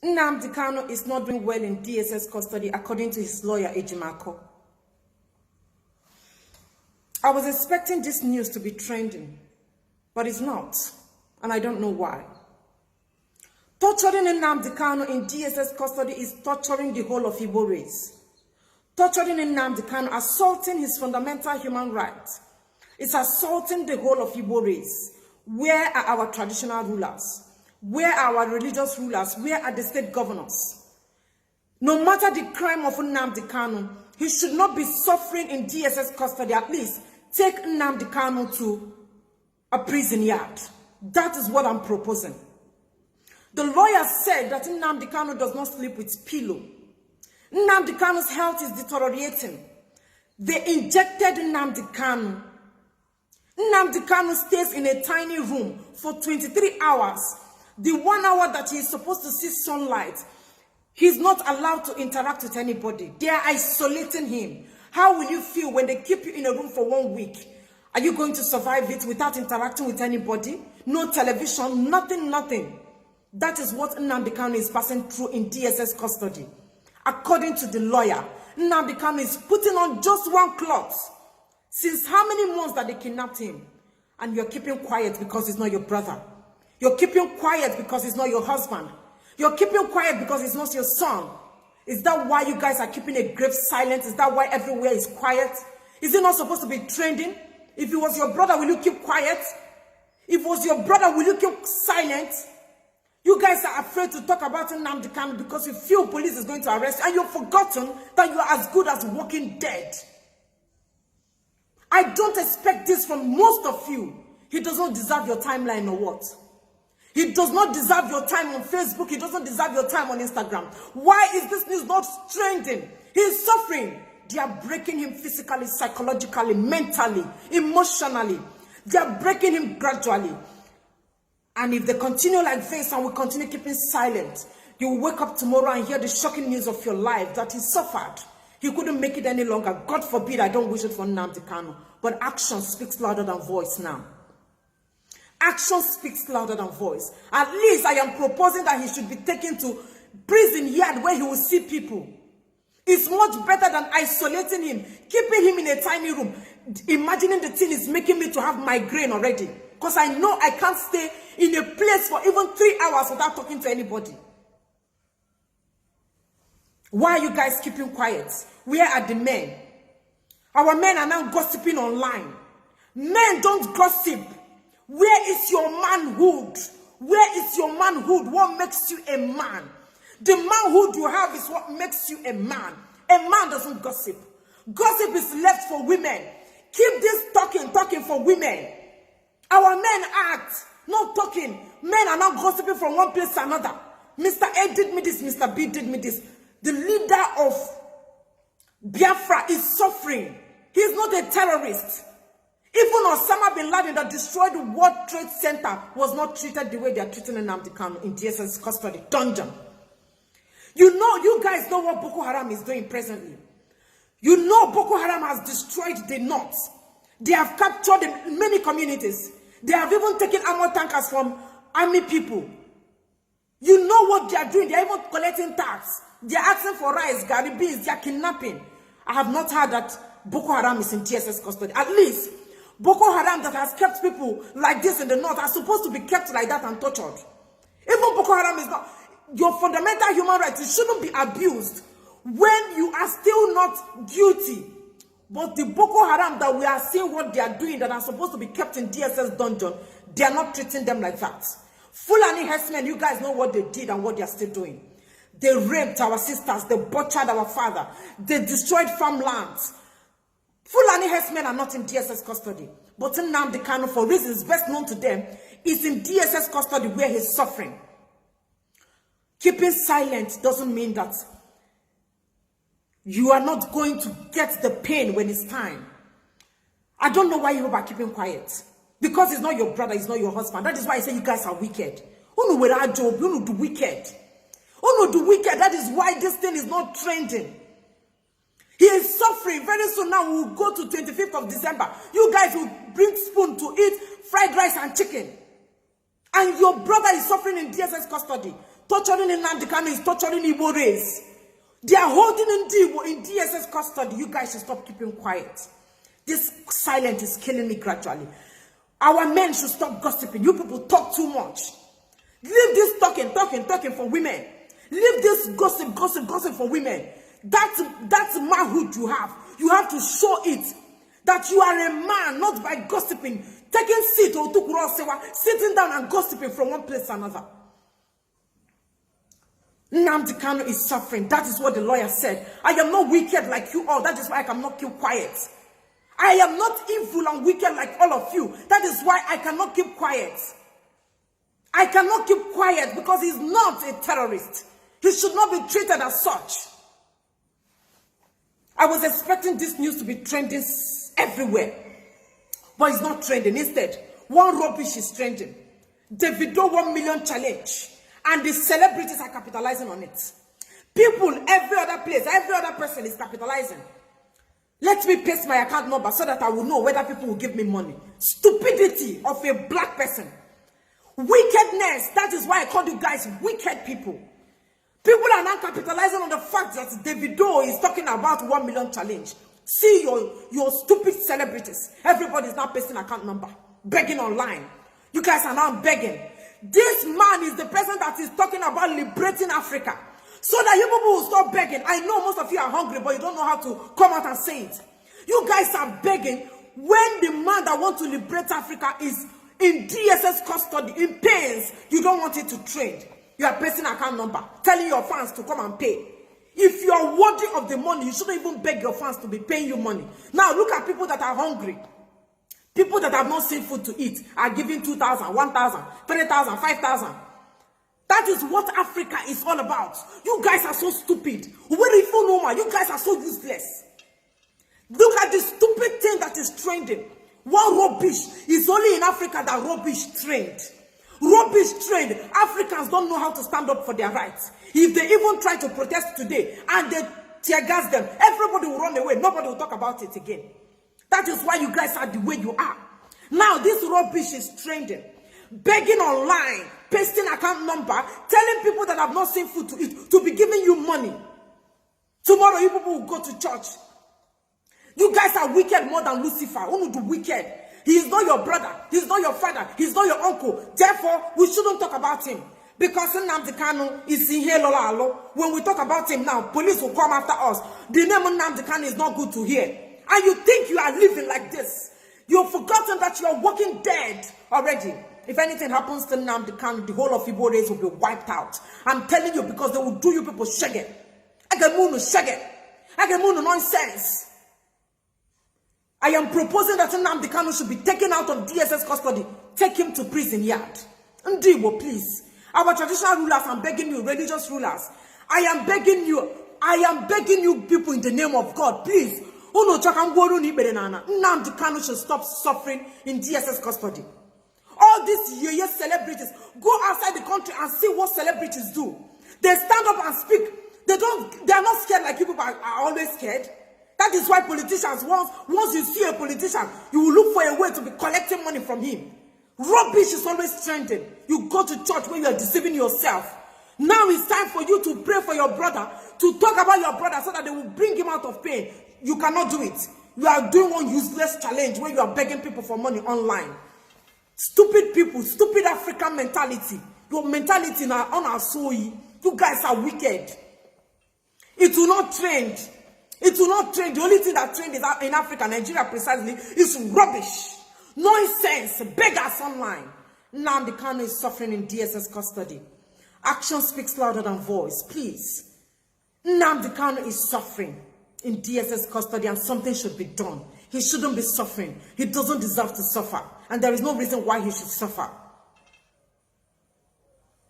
Nnamdi Kanu is not doing well in DSS custody, according to his lawyer, Ejimako. I was expecting this news to be trending, but it's not, and I don't know why. Torturing Nnamdi Kanu in DSS custody is torturing the whole of Igbo race. Torturing Nnamdi Kanu, assaulting his fundamental human rights, is assaulting the whole of Igbo race. Where are our traditional rulers? Where are our religious rulers? Where are the state governors? No matter the crime of Nnamdi Kanu, he should not be suffering in DSS custody. At least take Nnamdi Kanu to a prison yard. That is what I'm proposing. The lawyer said that Nnamdi Kanu does not sleep with pillow. Nnamdi Kanu's health is deteriorating. They injected Nnamdi Kanu. Nnamdi Kanu stays in a tiny room for 23 hours. The 1 hour that he is supposed to see sunlight, he's not allowed to interact with anybody. They are isolating him. How will you feel when they keep you in a room for 1 week? Are you going to survive it without interacting with anybody? No television, nothing. That is what Nnamdi Kanu is passing through in DSS custody. According to the lawyer, Nnamdi Kanu is putting on just one cloth. Since how many months that they kidnapped him? And you're keeping quiet because he's not your brother. You're keeping quiet because he's not your husband. You're keeping quiet because he's not your son. Is that why you guys are keeping a grave silence? Is that why everywhere is quiet? Is it not supposed to be trending? If it was your brother, will you keep quiet? If it was your brother, will you keep silent? You guys are afraid to talk about Nnamdi Kanu because you feel police is going to arrest you, and you've forgotten that you are as good as walking dead. I don't expect this from most of you. He does not deserve your timeline or what? He does not deserve your time on Facebook. He doesn't deserve your time on Instagram. Why is this news not trending? He is suffering. They are breaking him physically, psychologically, mentally, emotionally. They are breaking him gradually. And if they continue like this and we continue keeping silent, you will wake up tomorrow and hear the shocking news of your life that he suffered. He couldn't make it any longer. God forbid, I don't wish it for Nnamdi Kanu. But action speaks louder than voice now. Action speaks louder than voice. At least I am proposing that he should be taken to prison yard where he will see people. It's much better than isolating him, keeping him in a tiny room. Imagining the thing is making me to have migraine already. Because I know I can't stay in a place for even 3 hours without talking to anybody. Why are you guys keeping quiet? Where are the men? Our men are now gossiping online. Men don't gossip. Where is your manhood? Where is your manhood? What makes you a man? The manhood you have is what makes you a man. A man doesn't gossip. Gossip is left for women. Keep this talking for women. Our men act, not talking. Men are not gossiping from one place to another. Mr. A did me this, Mr. B did me this. The leader of Biafran is suffering. He is not a terrorist. Even Osama bin Laden that destroyed the World Trade Center was not treated the way they are treating Nnamdi Kanu in DSS custody dungeon. You guys know what Boko Haram is doing presently. You know Boko Haram has destroyed the north. They have captured many communities. They have even taken armor tankers from army people. You know what they are doing. They are even collecting tax. They are asking for rice, gari beans. They are kidnapping. I have not heard that Boko Haram is in DSS custody. At least Boko Haram that has kept people like this in the north are supposed to be kept like that and tortured. Even Boko Haram is not. Your fundamental human rights, it shouldn't be abused when you are still not guilty. But the Boko Haram that we are seeing what they are doing that are supposed to be kept in DSS dungeon, they are not treating them like that. Fulani herdsmen, you guys know what they did and what they are still doing. They raped our sisters, they butchered our father, they destroyed farmlands. Fulani herdsmen are not in DSS custody. But Nnamdi Kanu, for reasons best known to them, is in DSS custody where he's suffering. Keeping silent doesn't mean that you are not going to get the pain when it's time. I don't know why you are keeping quiet. Because it's not your brother, it's not your husband. That is why I say you guys are wicked. Who know our job? Who know do wicked? Who know do wicked? That is why this thing is not trending. He is suffering. Very soon now we will go to 25th of December. You guys will bring spoon to eat fried rice and chicken. And your brother is suffering in DSS custody. Torturing Nnamdi Kanu is torturing Igbo race. They are holding in DSS custody. You guys should stop keeping quiet. This silence is killing me gradually. Our men should stop gossiping. You people talk too much. Leave this talking for women. Leave this gossip for women. That's manhood you have. You have to show it that you are a man, not by gossiping, taking seat or sitting down and gossiping from one place to another. Nnamdi Kanu is suffering. That is what the lawyer said. I am not wicked like you all. That is why I cannot keep quiet. I am not evil and wicked like all of you. That is why I cannot keep quiet. I cannot keep quiet because he's not a terrorist. He should not be treated as such. I was expecting this news to be trending everywhere. But it's not trending. Instead, one rubbish is trending. Davido 1 million challenge. And the celebrities are capitalizing on it. People, every other place, every other person is capitalizing. Let me paste my account number so that I will know whether people will give me money. Stupidity of a black person. Wickedness. That is why I call you guys wicked people. People are now capitalizing on the fact that Davido is talking about 1 million challenge. See your stupid celebrities. Everybody is now pasting account number. Begging online. You guys are now begging. This man is the person that is talking about liberating Africa. So that you people will stop begging. I know most of you are hungry, but you don't know how to come out and say it. You guys are begging when the man that wants to liberate Africa is in DSS custody, in pains. You don't want it to trade. You are pressing account number, telling your fans to come and pay. If you are worthy of the money, you shouldn't even beg your fans to be paying you money. Now look at people that are hungry. People that have not seen food to eat are giving 2,000, 1,000, 3,000, 5,000. That is what Africa is all about. You guys are so stupid. You guys are so useless. Look at the stupid thing that is trending. What rubbish is only in Africa that rubbish trend. Rubbish trend. Africans don't know how to stand up for their rights. If they even try to protest today and they tear gas them, everybody will run away. Nobody will talk about it again. That is why you guys are the way you are. Now this rubbish is trending. Begging online, pasting account number, telling people that have not seen food to eat to be giving you money. Tomorrow you people will go to church. You guys are wicked more than Lucifer. Who do wicked? He is not your brother. He is not your father. He is not your uncle. Therefore, we shouldn't talk about him. Because Nnamdi Kanu is in here, Lola. When we talk about him now, police will come after us. The name of Nnamdi Kanu is not good to hear. And you think you are living like this. You've forgotten that you are walking dead already. If anything happens to Nnamdi Kanu, the whole of Igbo race will be wiped out. I'm telling you because they will do you people shaggy. I get nonsense. I am proposing that Nnamdi Kanu should be taken out of DSS custody. Take him to prison yard. Ndibo, please. Our traditional rulers, I'm begging you, religious rulers. I am begging you people in the name of God, please. Nnamdi Kanu should stop suffering in DSS custody. All these celebrities, go outside the country and see what celebrities do. They stand up and speak. They are not scared like people are always scared. That is why politicians, once you see a politician, you will look for a way to be collecting money from him. Rubbish is always trending. You go to church where you are deceiving yourself. Now it's time for you to pray for your brother, to talk about your brother so that they will bring him out of pain. You cannot do it. You are doing one useless challenge where you are begging people for money online. Stupid people, stupid African mentality. Your mentality now on our soul. You guys are wicked. It will not trend. It will not trend. The only thing that trend is in Africa, Nigeria precisely, is rubbish. Nonsense. Beggars online. Nnamdi Kanu is suffering in DSS custody. Action speaks louder than voice. Please. Nnamdi Kanu is suffering in DSS custody and something should be done. He shouldn't be suffering. He doesn't deserve to suffer. And there is no reason why he should suffer.